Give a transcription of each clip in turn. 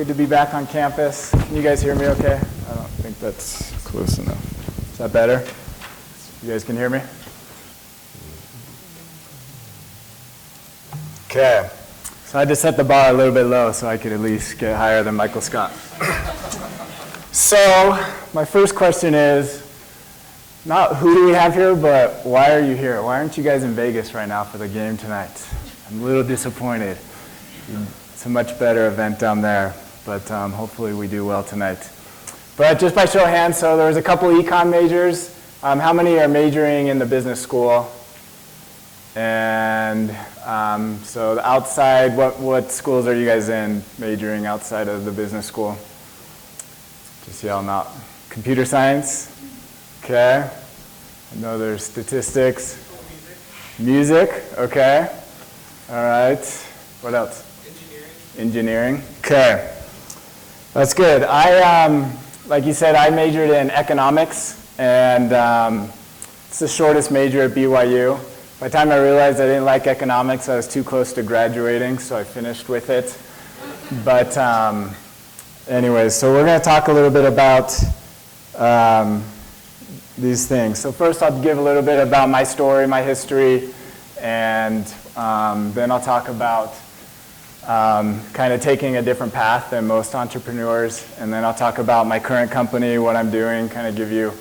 Good to be back on campus. Can you guys hear me okay? I don't think that's close enough. Is that better? You guys can hear me? Okay. So I had to set the bar a little bit low so I could at least get higher than Michael Scott. So my first question is, not who do we have here, but why are you here? Why aren't you guys in Vegas right now for the game tonight? I'm a little disappointed. It's a much better event down there, but hopefully we do well tonight. But just by show of hands, so there was a couple econ majors. How many are majoring in the business school? And so outside, what schools are you guys in majoring outside of the business school? Just yell them out. Computer science? Okay. I know there's statistics. Music, okay. All right. What else? Engineering. Okay. That's good. Like you said, I majored in economics, and it's the shortest major at BYU. By the time I realized I didn't like economics, I was too close to graduating, so I finished with it. But anyways, so we're going to talk a little bit about these things. So first I'll give a little bit about my story, my history, and then I'll talk about kind of taking a different path than most entrepreneurs, and then I'll talk about my current company, what I'm doing, kind of give you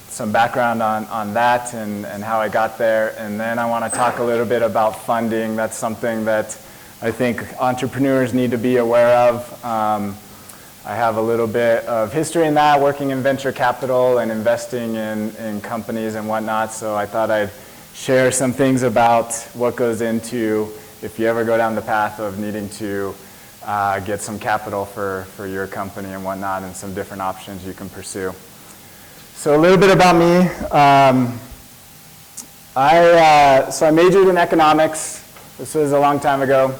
some background on that and how I got there, and then I want to talk a little bit about funding. That's something that I think entrepreneurs need to be aware of. I have a little bit of history in that, working in venture capital and investing in companies and whatnot, so I thought I'd share some things about what goes into if you ever go down the path of needing to get some capital for your company and whatnot, and some different options you can pursue. So a little bit about me. So I majored in economics. This was a long time ago.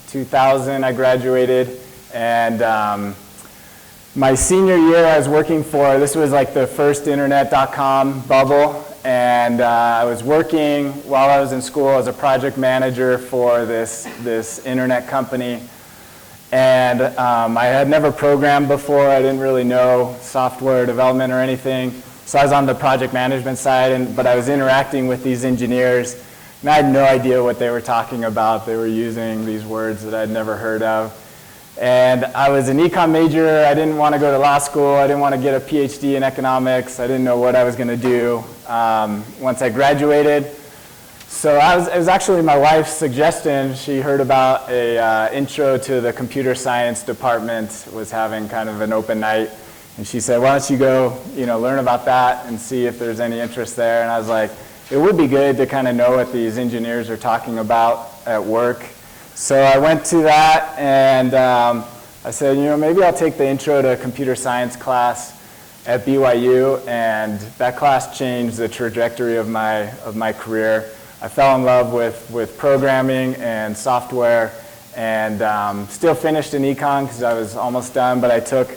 2000 I graduated, and my senior year I was working for, this was like the first internet.com bubble, and I was working while I was in school as a project manager for this internet company. And I had never programmed before. I didn't really know software development or anything. So I was on the project management side, but I was interacting with these engineers, and I had no idea what they were talking about. They were using these words that I'd never heard of. And I was an econ major. I didn't want to go to law school. I didn't want to get a PhD in economics. I didn't know what I was going to do once I graduated. So it was actually my wife's suggestion. She heard about a intro to the computer science department was having kind of an open night. And she said, why don't you go learn about that and see if there's any interest there. And I was like, it would be good to kind of know what these engineers are talking about at work. So I went to that, and I said, maybe I'll take the intro to computer science class at BYU, and that class changed the trajectory of my career. I fell in love with programming and software, and still finished in econ because I was almost done, but I took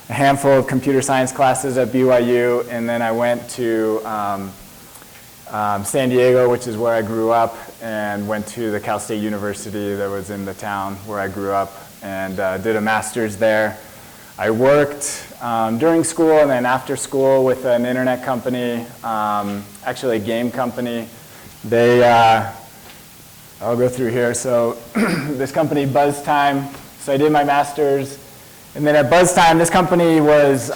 a handful of computer science classes at BYU, and then I went to San Diego, which is where I grew up, and went to the Cal State University that was in the town where I grew up, and did a master's there. I worked during school and then after school with an internet company, actually a game company. I'll go through here. So this company, BuzzTime, so I did my master's, and then at BuzzTime, this company was,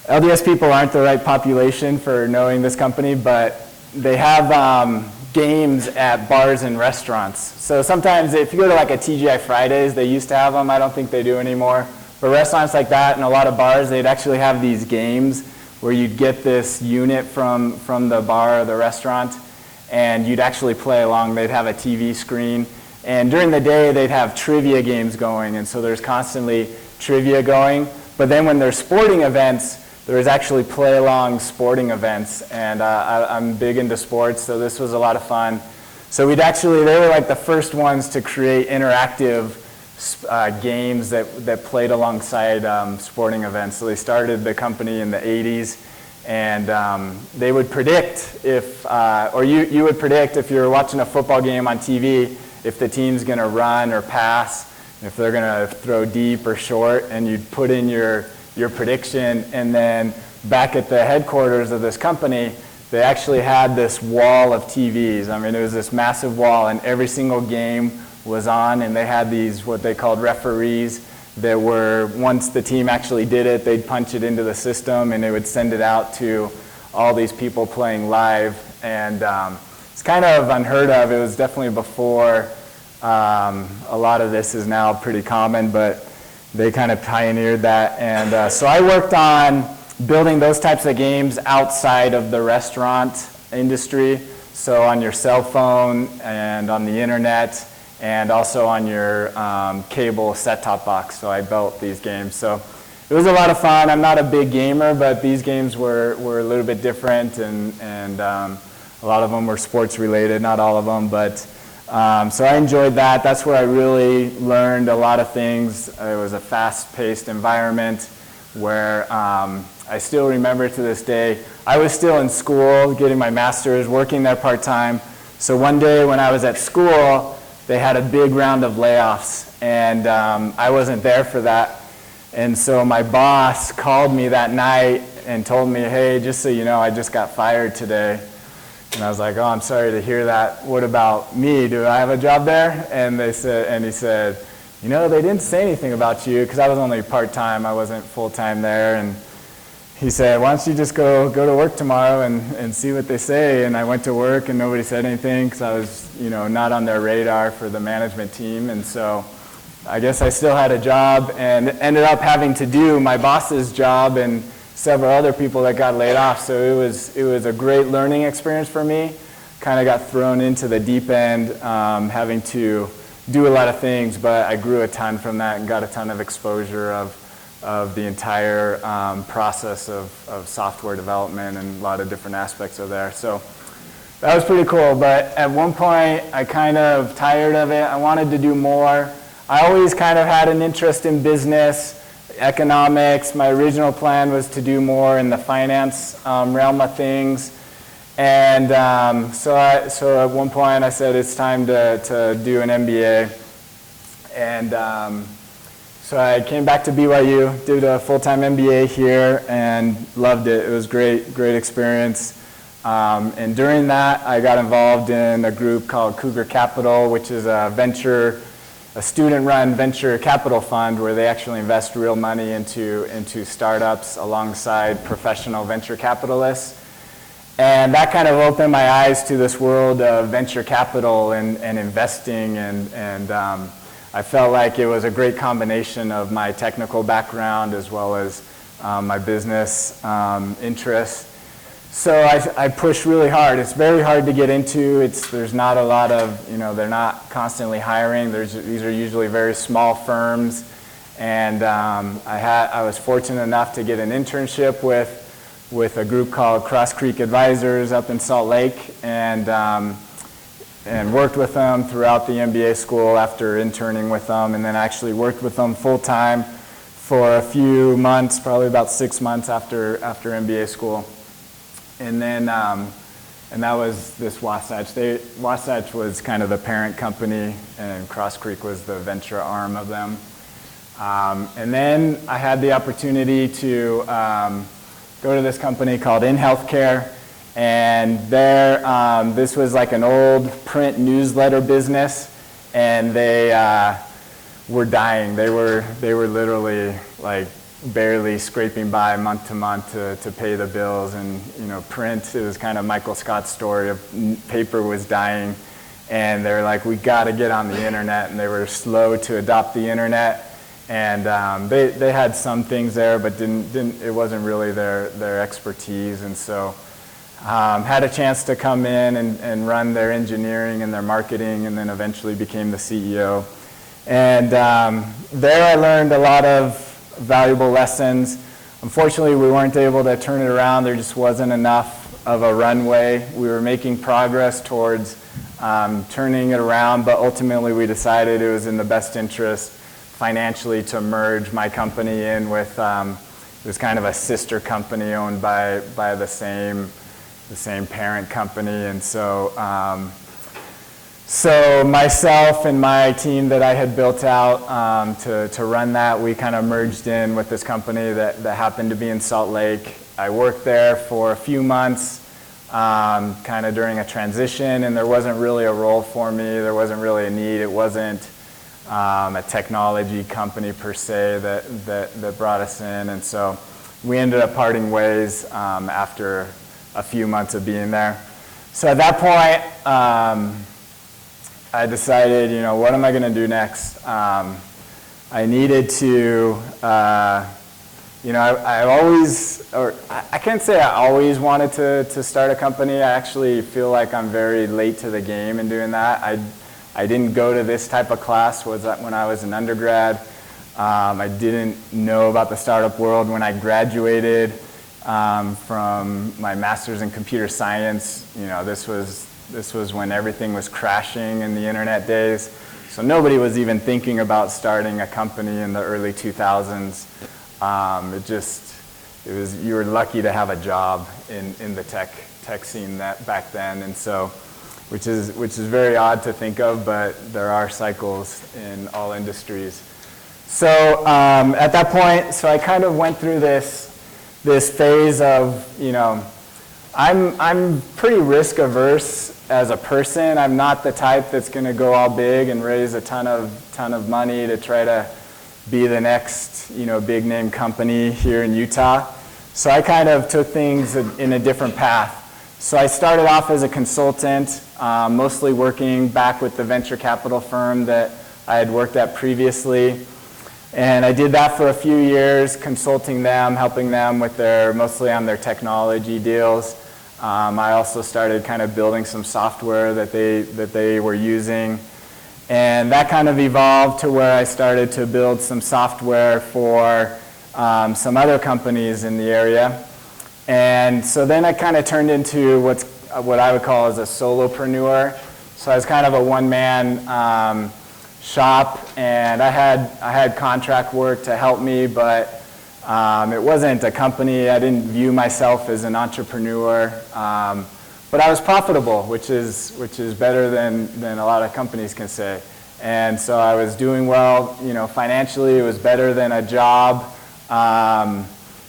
LDS people aren't the right population for knowing this company, but they have games at bars and restaurants. So sometimes if you go to like a TGI Fridays, they used to have them. I don't think they do anymore. But restaurants like that and a lot of bars, they'd actually have these games where you'd get this unit from the bar or the restaurant, and you'd actually play along. They'd have a TV screen. And during the day, they'd have trivia games going, and so there's constantly trivia going. But then when there's sporting events, there was actually play-along sporting events, and I'm big into sports, so this was a lot of fun. So they were like the first ones to create interactive games that played alongside sporting events. So they started the company in the 80s, and they would predict or you would predict if you were watching a football game on TV, if the team's gonna run or pass, if they're going to throw deep or short, and you'd put in your prediction, and then back at the headquarters of this company, they actually had this wall of TVs. I mean, it was this massive wall, and every single game was on, and they had these, what they called referees, that were, once the team actually did it, they'd punch it into the system, and it would send it out to all these people playing live. And it's kind of unheard of. It was definitely before. A lot of this is now pretty common, but they kind of pioneered that. And so I worked on building those types of games outside of the restaurant industry, so on your cell phone and on the internet, and also on your cable set-top box. So I built these games. So it was a lot of fun. I'm not a big gamer, but these games were a little bit different, and a lot of them were sports related, not all of them, but so I enjoyed that. That's where I really learned a lot of things. It was a fast-paced environment where I still remember to this day, I was still in school, getting my master's, working there part-time. So one day when I was at school, they had a big round of layoffs, and I wasn't there for that. And so my boss called me that night and told me, hey, just so you know, I just got fired today. And I was like, oh, I'm sorry to hear that. What about me? Do I have a job there? And he said, you know, they didn't say anything about you, because I was only part-time. I wasn't full-time there. And he said, why don't you just go to work tomorrow and see what they say? And I went to work, and nobody said anything, because I was, you know, not on their radar for the management team. And so I guess I still had a job, and ended up having to do my boss's job and several other people that got laid off. So it was a great learning experience for me. Kind of got thrown into the deep end, having to do a lot of things, but I grew a ton from that and got a ton of exposure of the entire process of software development and a lot of different aspects of there. So that was pretty cool, but at one point I kind of tired of it. I wanted to do more. I always kind of had an interest in business, economics. My original plan was to do more in the finance realm of things. And so at one point I said it's time to do an MBA. And so I came back to BYU, did a full-time MBA here, and loved it. It was great experience. And during that, I got involved in a group called Cougar Capital, which is a student-run venture capital fund where they actually invest real money into startups alongside professional venture capitalists. And that kind of opened my eyes to this world of venture capital and investing, and I felt like it was a great combination of my technical background as well as my business interests. So I pushed really hard. It's very hard to get into. There's not a lot of, they're not constantly hiring. These are usually very small firms. And I was fortunate enough to get an internship with a group called Cross Creek Advisors up in Salt Lake, and worked with them throughout the MBA school after interning with them, and then actually worked with them full-time for a few months, probably about 6 months after MBA school. And then, and that was this Wasatch. Wasatch was kind of the parent company, and Cross Creek was the venture arm of them. And then I had the opportunity to go to this company called In Healthcare, and there, this was like an old print newsletter business, and they were dying. They were literally like barely scraping by month to month to pay the bills, and print, it was kind of Michael Scott's story of paper was dying, and they were like, we got to get on the internet, and they were slow to adopt the internet, and they had some things there, but it wasn't really their expertise, and so had a chance to come in and run their engineering and their marketing, and then eventually became the CEO. And there I learned a lot of valuable lessons. Unfortunately, we weren't able to turn it around. There just wasn't enough of a runway. We were making progress towards turning it around, but ultimately we decided it was in the best interest financially to merge my company in with, it was kind of a sister company owned by the same parent company, and so So myself and my team that I had built out to run that, we kind of merged in with this company that happened to be in Salt Lake. I worked there for a few months, kind of during a transition, and there wasn't really a role for me. There wasn't really a need. It wasn't a technology company per se that brought us in, and so we ended up parting ways after a few months of being there. So at that point, I decided, what am I going to do next? I needed to, I always, or I can't say I always wanted to start a company. I actually feel like I'm very late to the game in doing that. I didn't go to this type of class when I was an undergrad. I didn't know about the startup world when I graduated from my master's in computer science. This was when everything was crashing in the internet days. So nobody was even thinking about starting a company in the early 2000s. You were lucky to have a job in the tech scene back then, and so, which is very odd to think of, but there are cycles in all industries. So at that point, so I kind of went through this phase of, I'm pretty risk averse as a person. I'm not the type that's going to go all big and raise a ton of money to try to be the next, big name company here in Utah. So I kind of took things in a different path. So I started off as a consultant, mostly working back with the venture capital firm that I had worked at previously. And I did that for a few years, consulting them, helping them with mostly on their technology deals. I also started kind of building some software that they were using. And that kind of evolved to where I started to build some software for some other companies in the area. And so then I kind of turned into what I would call as a solopreneur. So I was kind of a one-man shop, and I had contract work to help me, but it wasn't a company. I didn't view myself as an entrepreneur, but I was profitable, which is better than a lot of companies can say. And so I was doing well, financially. It was better than a job.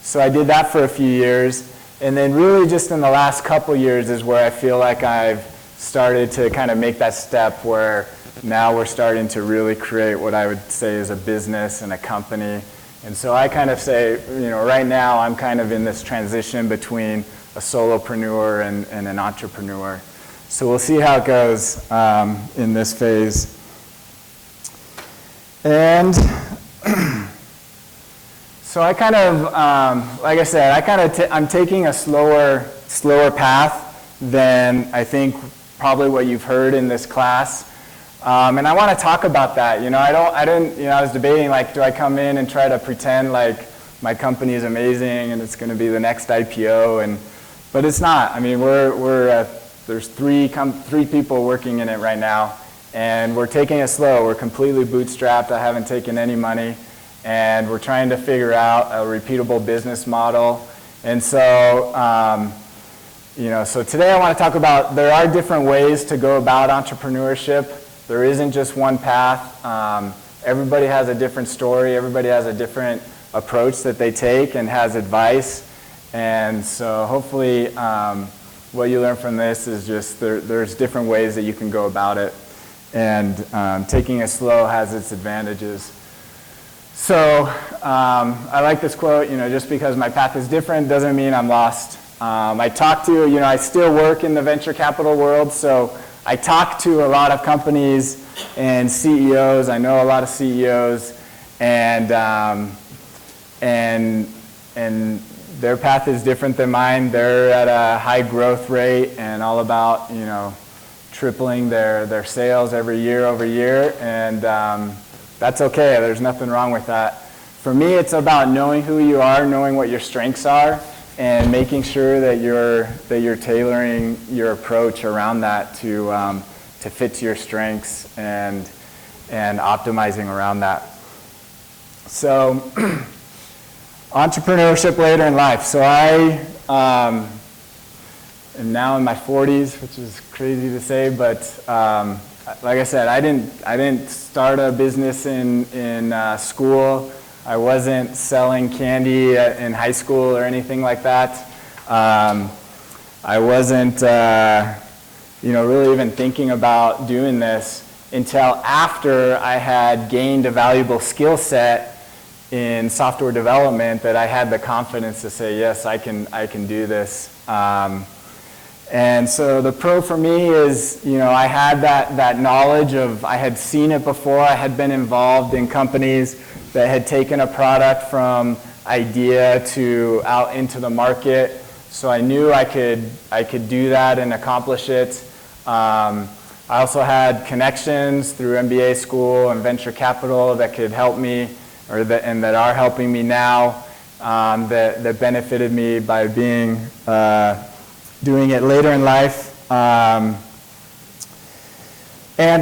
So I did that for a few years, and then really just in the last couple years is where I feel like I've started to kind of make that step where now we're starting to really create what I would say is a business and a company. And so I kind of say, right now I'm kind of in this transition between a solopreneur and an entrepreneur. So we'll see how it goes in this phase. And so I kind of, like I said, I'm taking a slower path than I think probably what you've heard in this class. And I want to talk about that. I was debating, like, do I come in and try to pretend like my company is amazing and it's going to be the next IPO, but it's not. I mean, there's three people working in it right now, and we're taking it slow. We're completely bootstrapped. I haven't taken any money, and we're trying to figure out a repeatable business model. And so, so today I want to talk about there are different ways to go about entrepreneurship. There isn't just one path. Everybody has a different story. Everybody has a different approach that they take and has advice. And so hopefully what you learn from this is just there's different ways that you can go about it. And taking it slow has its advantages. So I like this quote, just because my path is different doesn't mean I'm lost. I still work in the venture capital world, so I talk to a lot of companies and CEOs. I know a lot of CEOs, and their path is different than mine. They're at a high growth rate and all about tripling their sales every year over year, and that's okay. There's nothing wrong with that. For me, it's about knowing who you are, knowing what your strengths are, and making sure that you're tailoring your approach around that to fit to your strengths and optimizing around that. So entrepreneurship later in life. So I am now in my 40s, which is crazy to say, but like I said, I didn't start a business in school. I wasn't selling candy in high school or anything like that. I wasn't, really even thinking about doing this until after I had gained a valuable skill set in software development that I had the confidence to say, yes, I can do this. And so the pro for me is, I had that knowledge of, I had seen it before. I had been involved in companies that had taken a product from idea to out into the market. So I knew I could do that and accomplish it. I also had connections through MBA school and venture capital that could help me, and that are helping me now, that benefited me by doing it later in life. And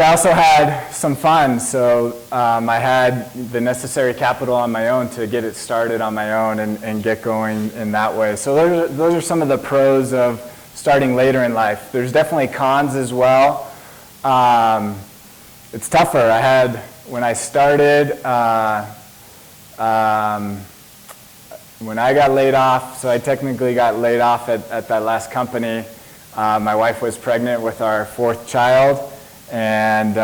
I also had some fun, so I had the necessary capital on my own to get it started on my own and get going in that way. So those are some of the pros of starting later in life. There's definitely cons as well. It's tougher. When I started, when I got laid off, so I technically got laid off at that last company. My wife was pregnant with our fourth child, and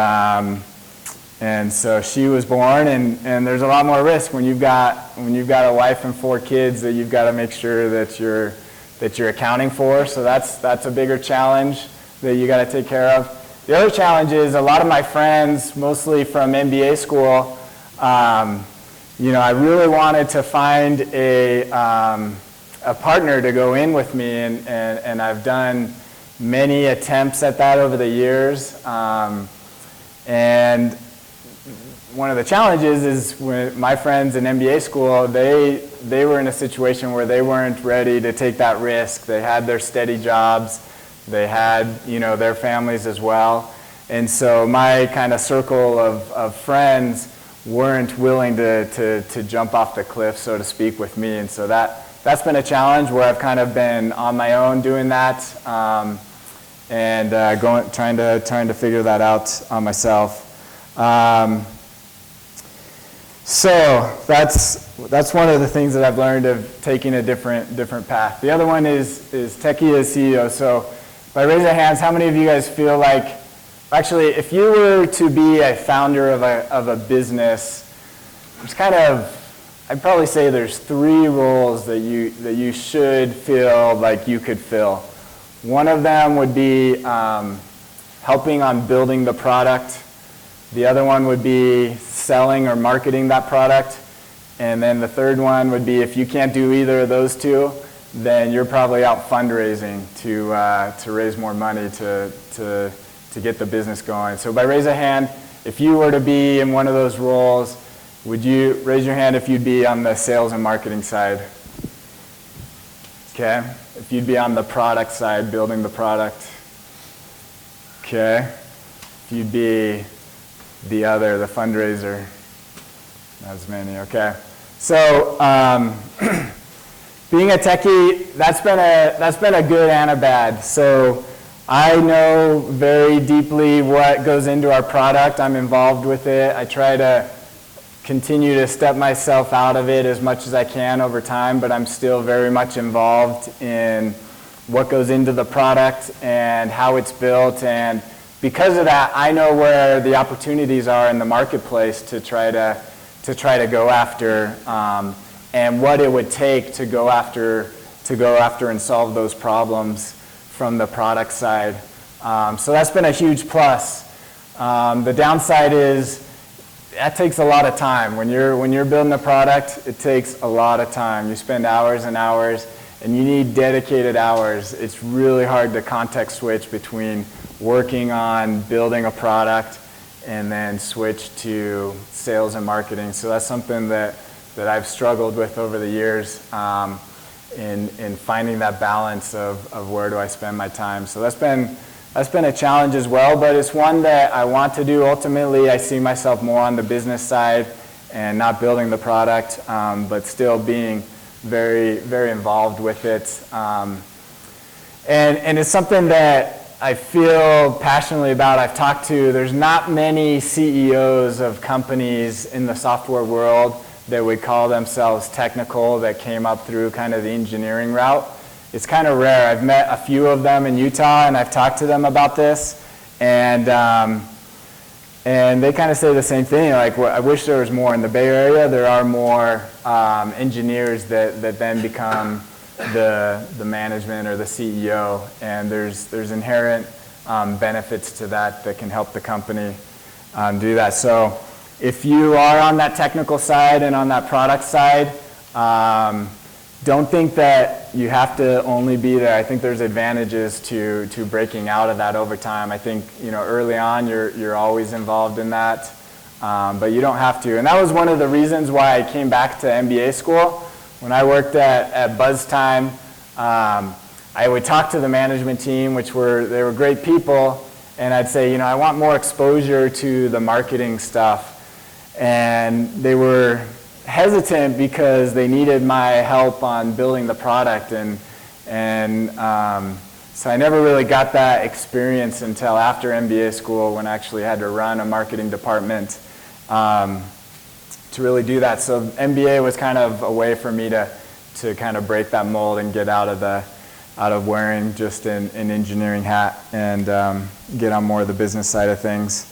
so she was born, and there's a lot more risk when you've got a wife and 4 kids that you've got to make sure that you're accounting for. So that's a bigger challenge that you got to take care of. The other challenge is a lot of my friends, mostly from MBA school, I really wanted to find a partner to go in with me, and I've done many attempts at that over the years. And one of the challenges is when my friends in MBA school, they were in a situation where they weren't ready to take that risk. They had their steady jobs. They had, their families as well. And so my kind of circle of friends weren't willing to jump off the cliff, so to speak, with me. And so that's been a challenge where I've kind of been on my own doing that, and trying to figure that out on myself. So that's one of the things that I've learned of taking a different path. The other one is techie as CEO. So by raise of hands, how many of you guys feel like, actually, if you were to be a founder of a business, I'd probably say there's 3 roles that you should feel like you could fill. One of them would be helping on building the product. The other one would be selling or marketing that product. And then the third one would be, if you can't do either of those 2, then you're probably out fundraising to raise more money to get the business going. So by raise of hand, if you were to be in one of those roles, would you raise your hand if you'd be on the sales and marketing side? Okay. If you'd be on the product side, building the product. Okay. If you'd be the fundraiser. Not as many. Okay. So being a techie, that's been a good and a bad. So I know very deeply what goes into our product. I'm involved with it. I try to continue to step myself out of it as much as I can over time, but I'm still very much involved in what goes into the product and how it's built. And because of that, I know where the opportunities are in the marketplace to try to go after, and what it would take to go after and solve those problems from the product side. So that's been a huge plus. The downside is that takes a lot of time. When you're building a product, it takes a lot of time. You spend hours and hours, and you need dedicated hours. It's really hard to context switch between working on building a product and then switch to sales and marketing. So that's something that I've struggled with over the years, in finding that balance of where do I spend my time. So that's been a challenge as well, but it's one that I want to do. Ultimately, I see myself more on the business side and not building the product, but still being very, very involved with it. And it's something that I feel passionately about, I've talked to, there's not many CEOs of companies in the software world that would call themselves technical that came up through kind of the engineering route. It's kind of rare. I've met a few of them in Utah and I've talked to them about this, and they kind of say the same thing, like, I wish there was more. In the Bay Area, there are more engineers that then become the management or the CEO, and there's inherent benefits to that can help the company do that. So if you are on that technical side and on that product side, don't think that you have to only be there. I think there's advantages to breaking out of that over time. I think, early on you're always involved in that, but you don't have to. And that was one of the reasons why I came back to MBA school. When I worked at BuzzTime, I would talk to the management team, they were great people, and I'd say, I want more exposure to the marketing stuff. And they were hesitant because they needed my help on building the product, and so I never really got that experience until after MBA school, when I actually had to run a marketing department to really do that. So MBA was kind of a way for me to kind of break that mold and get out of wearing just an engineering hat and get on more of the business side of things.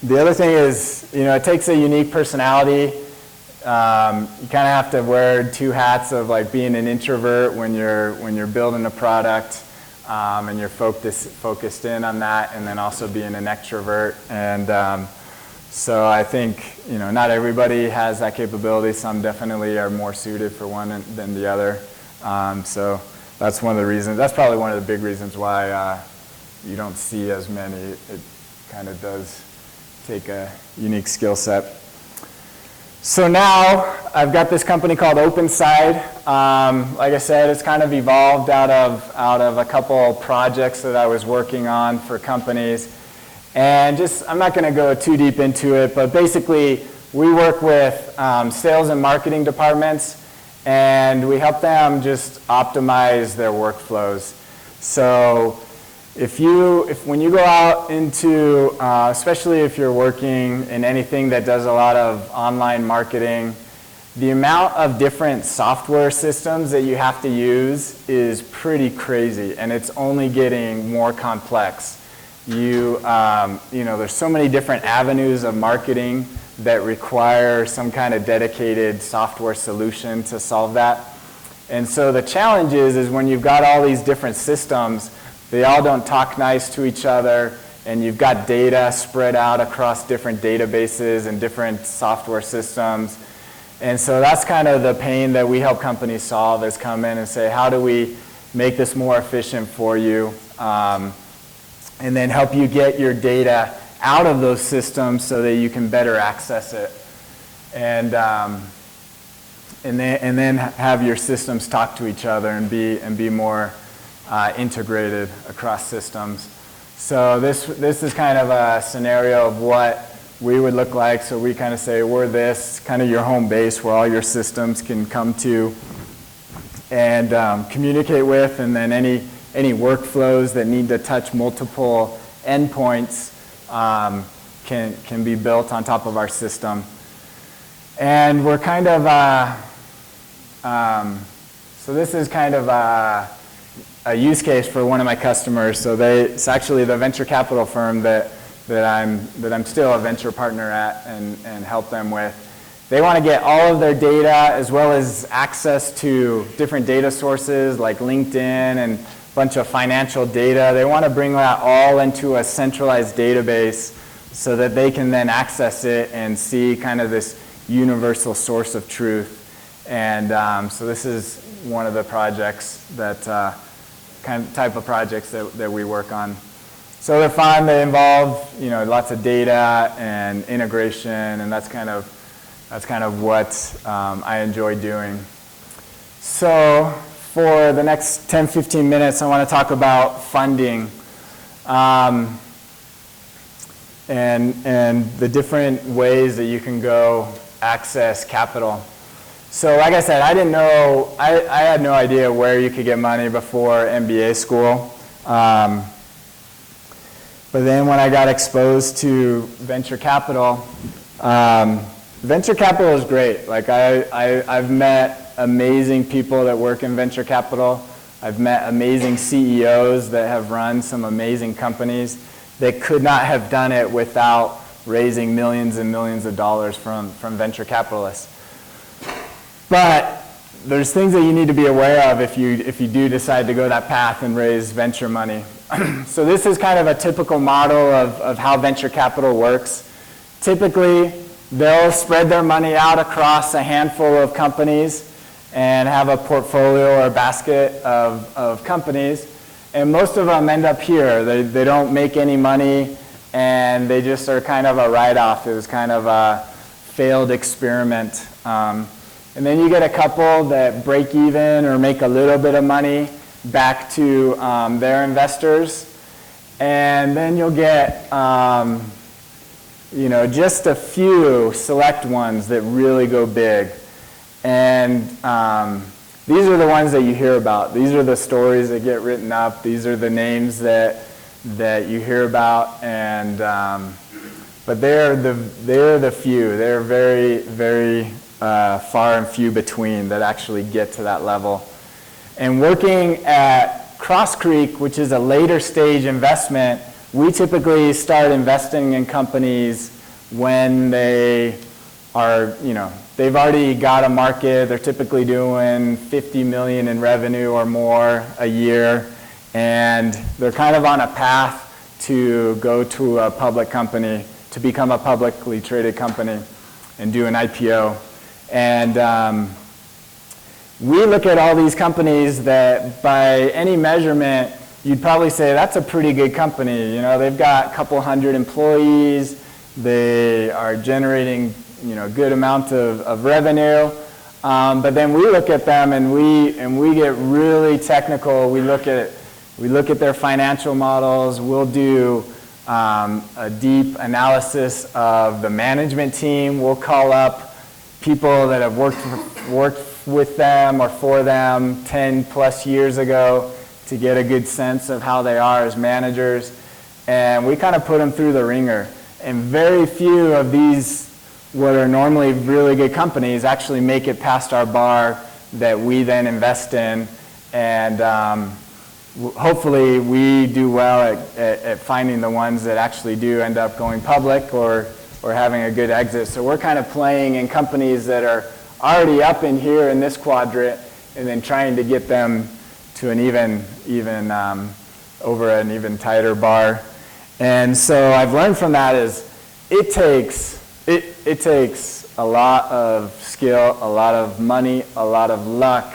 The other thing is, it takes a unique personality. You kind of have to wear two hats of like being an introvert when you're building a product, and you're focused in on that, and then also being an extrovert. And so I think, not everybody has that capability. Some definitely are more suited for one than the other. So that's one of the reasons. That's probably one of the big reasons why you don't see as many. It kind of does take a unique skill set. So now I've got this company called Openside. Like I said, it's kind of evolved out of a couple projects that I was working on for companies. And I'm not going to go too deep into it, but basically we work with sales and marketing departments, and we help them just optimize their workflows. So when you go out into, especially if you're working in anything that does a lot of online marketing, the amount of different software systems that you have to use is pretty crazy, and it's only getting more complex. There's so many different avenues of marketing that require some kind of dedicated software solution to solve that. And so the challenge is when you've got all these different systems, they all don't talk nice to each other, and you've got data spread out across different databases and different software systems. And so that's kind of the pain that we help companies solve, is come in and say, how do we make this more efficient for you? And then help you get your data out of those systems so that you can better access it. And then have your systems talk to each other and be more integrated across systems. So this is kind of a scenario of what we would look like. So we kind of say we're this, kind of your home base where all your systems can come to and communicate with, and then any workflows that need to touch multiple endpoints can be built on top of our system. And we're kind of, so this is kind of a use case for one of my customers. So it's actually the venture capital firm that I'm still a venture partner at and help them with. They want to get all of their data as well as access to different data sources like LinkedIn and a bunch of financial data. They want to bring that all into a centralized database so that they can then access it and see kind of this universal source of truth. And so this is one of the projects that type of projects that we work on. So they're fun. They involve lots of data and integration, and that's kind of what I enjoy doing. So for the next 10-15 minutes, I want to talk about funding and the different ways that you can go access capital. So like I said, I didn't know, I had no idea where you could get money before MBA school. But then when I got exposed to venture capital, venture capital is great. Like I've met amazing people that work in venture capital. I've met amazing CEOs that have run some amazing companies that could not have done it without raising millions and millions of dollars from venture capitalists. But there's things that you need to be aware of if you do decide to go that path and raise venture money. So this is kind of a typical model of how venture capital works. Typically, they'll spread their money out across a handful of companies and have a portfolio or basket of companies. And most of them end up here. They don't make any money, and they just are kind of a write-off. It was kind of a failed experiment. And then you get a couple that break even or make a little bit of money back to their investors. And then you'll get just a few select ones that really go big. And these are the ones that you hear about. These are the stories that get written up. These are the names that you hear about. And but they're the few. They're very, very far and few between that actually get to that level. And working at Cross Creek, which is a later stage investment, we typically start investing in companies when they are, they've already got a market. They're typically doing 50 million in revenue or more a year, and they're kind of on a path to go to a public company, to become a publicly traded company and do an IPO. And we look at all these companies that by any measurement, you'd probably say that's a pretty good company. They've got a couple hundred employees. They are generating, good amount of revenue. But then we look at them and we get really technical. We look at their financial models. We'll do a deep analysis of the management team. We'll call up people that have worked with them or for them 10 plus years ago to get a good sense of how they are as managers. And we kind of put them through the ringer. And very few of these, what are normally really good companies, actually make it past our bar that we then invest in. And hopefully we do well at finding the ones that actually do end up going public or having a good exit. So we're kind of playing in companies that are already up in here in this quadrant, and then trying to get them to an even over an even tighter bar. And so I've learned from that is it takes a lot of skill, a lot of money, a lot of luck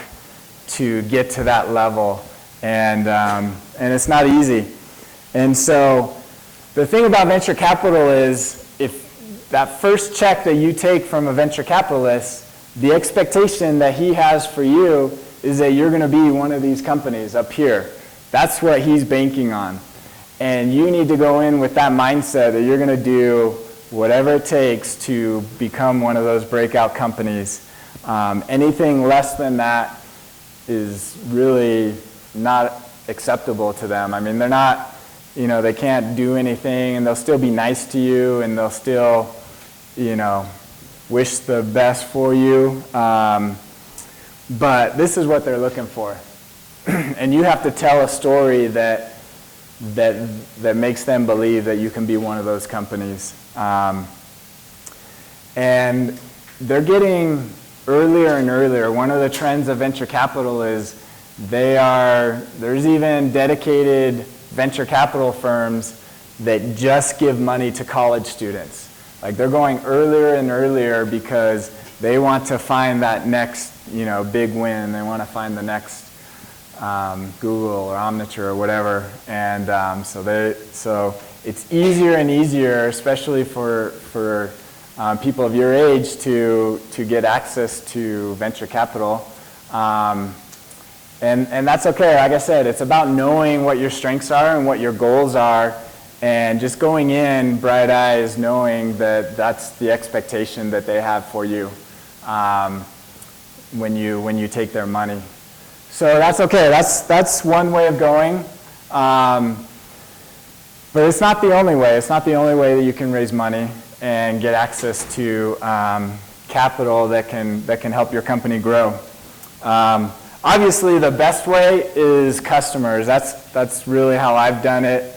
to get to that level, and it's not easy. And so the thing about venture capital is if that first check that you take from a venture capitalist, the expectation that he has for you is that you're going to be one of these companies up here. That's what he's banking on. And you need to go in with that mindset that you're going to do whatever it takes to become one of those breakout companies. Anything less than that is really not acceptable to them. I mean, they're not, they can't do anything, and they'll still be nice to you, and they'll still, wish the best for you. But this is what they're looking for. And you have to tell a story that makes them believe that you can be one of those companies. And they're getting earlier and earlier. One of the trends of venture capital is there's even dedicated venture capital firms that just give money to college students. Like they're going earlier and earlier because they want to find that next, big win. They want to find the next Google or Omniture or whatever. And so it's easier and easier, especially for people of your age, to get access to venture capital. And that's okay. Like I said, it's about knowing what your strengths are and what your goals are, and just going in bright eyes, knowing that that's the expectation that they have for you. when you take their money. So that's okay. That's one way of going. But it's not the only way. It's not the only way that you can raise money and get access to capital that can help your company grow. Obviously, the best way is customers. That's really how I've done it.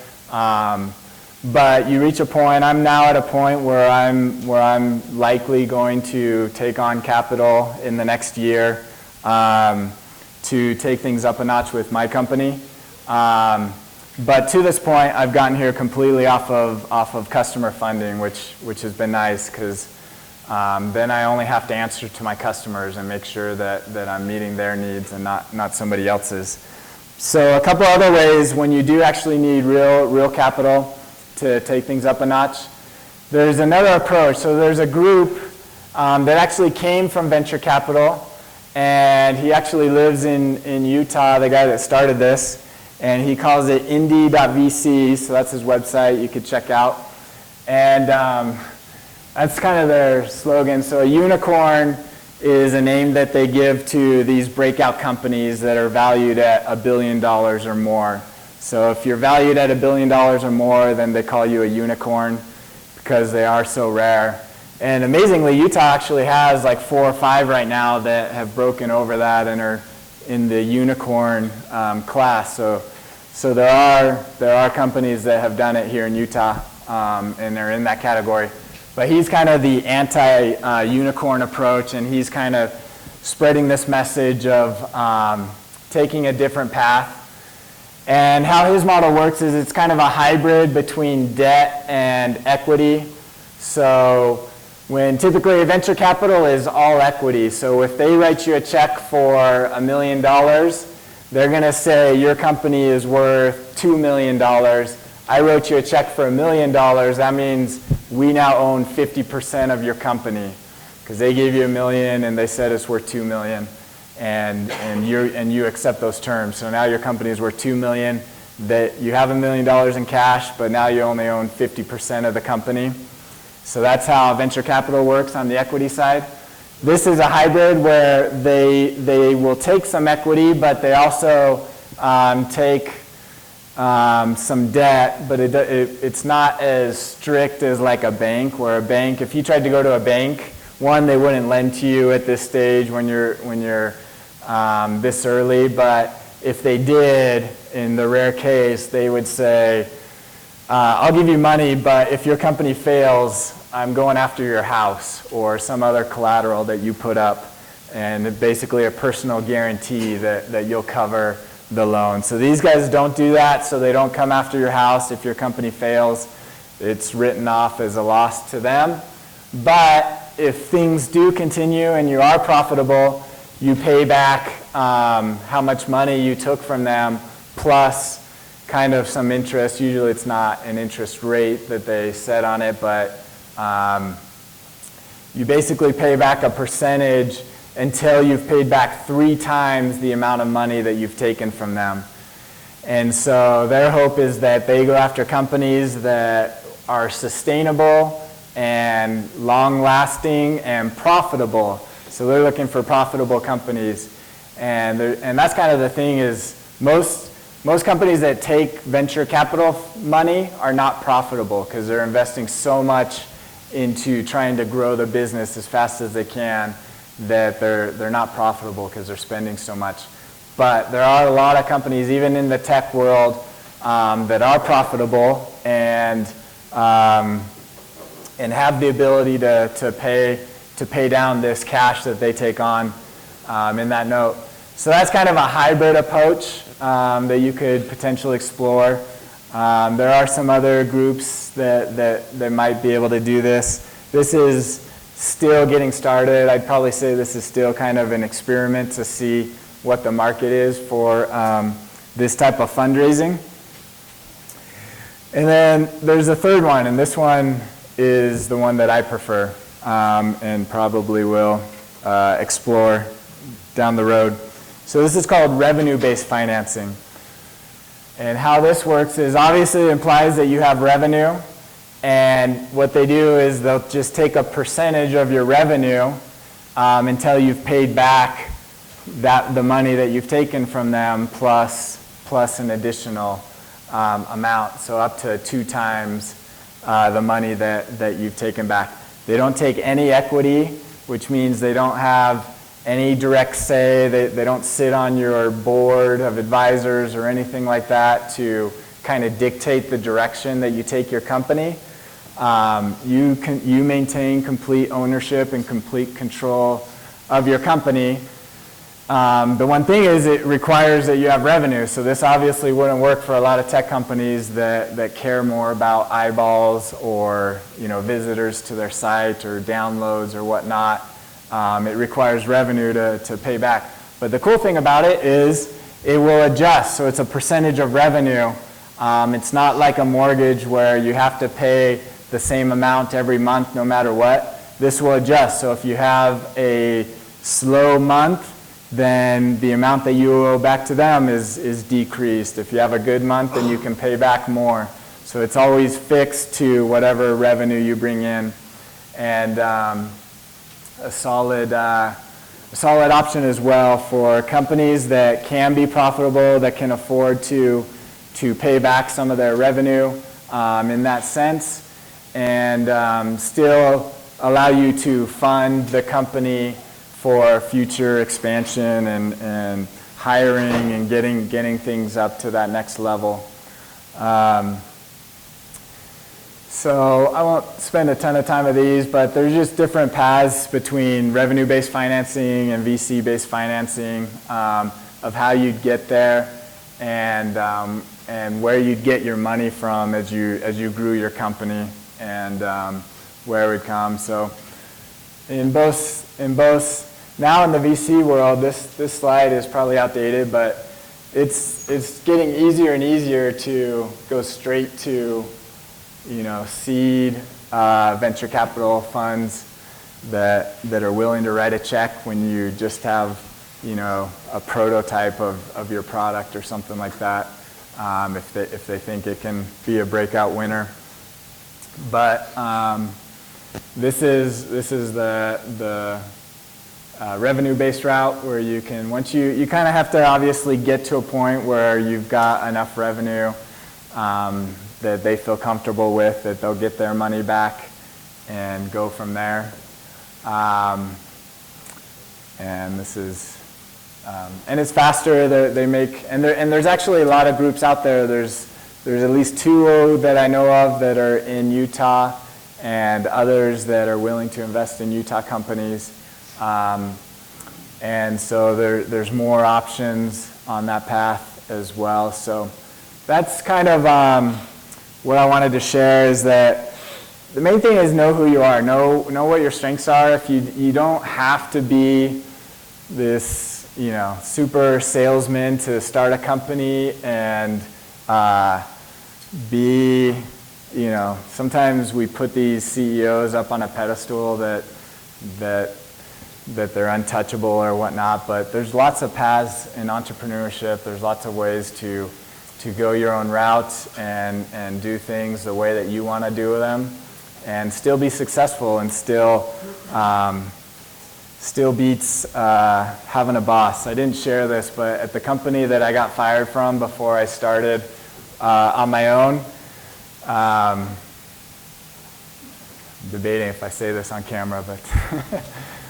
But you reach a point. I'm now at a point where I'm likely going to take on capital in the next year to take things up a notch with my company. But to this point, I've gotten here completely off of customer funding, which has been nice, because then I only have to answer to my customers and make sure that I'm meeting their needs and not somebody else's. So a couple other ways when you do actually need real capital to take things up a notch. There's another approach. So there's a group that actually came from venture capital, and he actually lives in Utah, the guy that started this. And he calls it indie.vc, so that's his website you could check out. And that's kind of their slogan. So a unicorn is a name that they give to these breakout companies that are valued at $1 billion or more. So if you're valued at $1 billion or more, then they call you a unicorn because they are so rare. And amazingly, Utah actually has like 4 or 5 right now that have broken over that and are in the unicorn class. So there are companies that have done it here in Utah, and they're in that category. But he's kind of the anti-unicorn approach, and he's kind of spreading this message of taking a different path. And how his model works is it's kind of a hybrid between debt and equity. So when typically venture capital is all equity. So if they write you a check for $1 million, they're going to say your company is worth $2 million. I wrote you a check for $1 million. That means we now own 50% of your company because they gave you $1 million and they said it's worth $2 million, and you accept those terms. So now your company is worth $2 million. That you have $1 million in cash, but now you only own 50% of the company. So that's how venture capital works on the equity side. This is a hybrid where they will take some equity, but they also take some debt, but it's not as strict as like a bank, where a bank, if you tried to go to a bank, one, they wouldn't lend to you at this stage when you're this early, but if they did, in the rare case, they would say, I'll give you money, but if your company fails, I'm going after your house or some other collateral that you put up, and basically a personal guarantee that you'll cover the loan. So these guys don't do that, so they don't come after your house. If your company fails, it's written off as a loss to them. But if things do continue and you are profitable, you pay back how much money you took from them plus kind of some interest. Usually it's not an interest rate that they set on it, but you basically pay back a percentage until you've paid back 3 times the amount of money that you've taken from them. And so their hope is that they go after companies that are sustainable and long-lasting and profitable. So they're looking for profitable companies. And that's kind of the thing is most companies that take venture capital money are not profitable because they're investing so much into trying to grow the business as fast as they can that they're not profitable because they're spending so much. But there are a lot of companies, even in the tech world, that are profitable and have the ability to pay down this cash that they take on in that note. So that's kind of a hybrid approach that you could potentially explore. There are some other groups that might be able to do this. This is still getting started. I'd probably say this is still kind of an experiment to see what the market is for this type of fundraising. And then there's a third one, and this one is the one that I prefer and probably will explore down the road. So this is called revenue-based financing. And how this works is obviously it implies that you have revenue, and what they do is they'll just take a percentage of your revenue until you've paid back the money that you've taken from them plus an additional amount, so up to 2 times the money that you've taken back. They don't take any equity, which means they don't have any direct say. They don't sit on your board of advisors or anything like that to kind of dictate the direction that you take your company. You maintain complete ownership and complete control of your company. The one thing is it requires that you have revenue. So this obviously wouldn't work for a lot of tech companies that care more about eyeballs or visitors to their site or downloads or whatnot. It requires revenue to pay back. But the cool thing about it is it will adjust. So it's a percentage of revenue. It's not like a mortgage where you have to pay the same amount every month no matter what. This will adjust. So if you have a slow month, then the amount that you owe back to them is decreased. If you have a good month, then you can pay back more. So it's always fixed to whatever revenue you bring in. And a solid option as well for companies that can be profitable, that can afford to pay back some of their revenue in that sense, and still allow you to fund the company for future expansion and hiring and getting things up to that next level. So I won't spend a ton of time with these, but there's just different paths between revenue-based financing and VC-based financing of how you'd get there and where you'd get your money from as you grew your company and where it would come. So in both now in the VC world, this slide is probably outdated, but it's getting easier and easier to go straight to seed venture capital funds that are willing to write a check when you just have a prototype of your product or something like that, if they think it can be a breakout winner. But this is the revenue-based route where you can, once you kind of have to obviously get to a point where you've got enough revenue that they feel comfortable with, that they'll get their money back and go from there. And this is, and it's faster. They make, and there's actually a lot of groups out there. There's at least 2 that I know of that are in Utah, and others that are willing to invest in Utah companies. And so there's more options on that path as well. So that's kind of what I wanted to share, is that the main thing is know who you are, know what your strengths are. If you don't have to be this super salesman to start a company and be sometimes we put these CEOs up on a pedestal that they're untouchable or whatnot, but there's lots of paths in entrepreneurship. There's lots of ways to go your own route and do things the way that you want to do them and still be successful, and still beats having a boss. I didn't share this, but at the company that I got fired from before I started on my own, debating if I say this on camera, but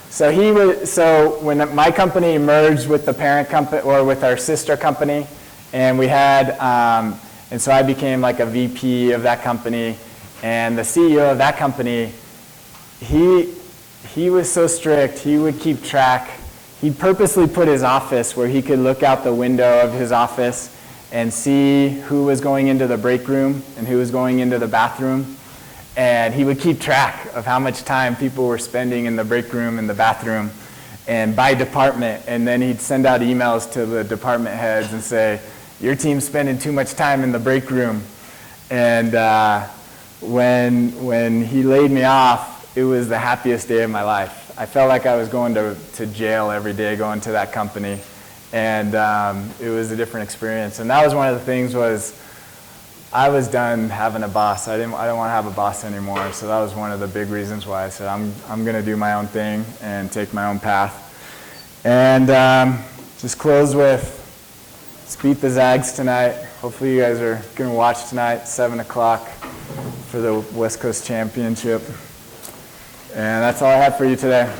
so when my company merged with the parent company, or with our sister company, and we had, and so I became like a VP of that company, and the CEO of that company, he was so strict. He would keep track. He purposely put his office where he could look out the window of his office and see who was going into the break room and who was going into the bathroom. And he would keep track of how much time people were spending in the break room and the bathroom, and by department. And then he'd send out emails to the department heads and say, your team's spending too much time in the break room. And when he laid me off, it was the happiest day of my life. I felt like I was going to jail every day going to that company. And it was a different experience. And that was one of the things, was I was done having a boss. I didn't want to have a boss anymore. So that was one of the big reasons why I said I'm going to do my own thing and take my own path. And just close with, let's beat the Zags tonight. Hopefully you guys are going to watch tonight, 7 o'clock for the West Coast Championship. And that's all I have for you today.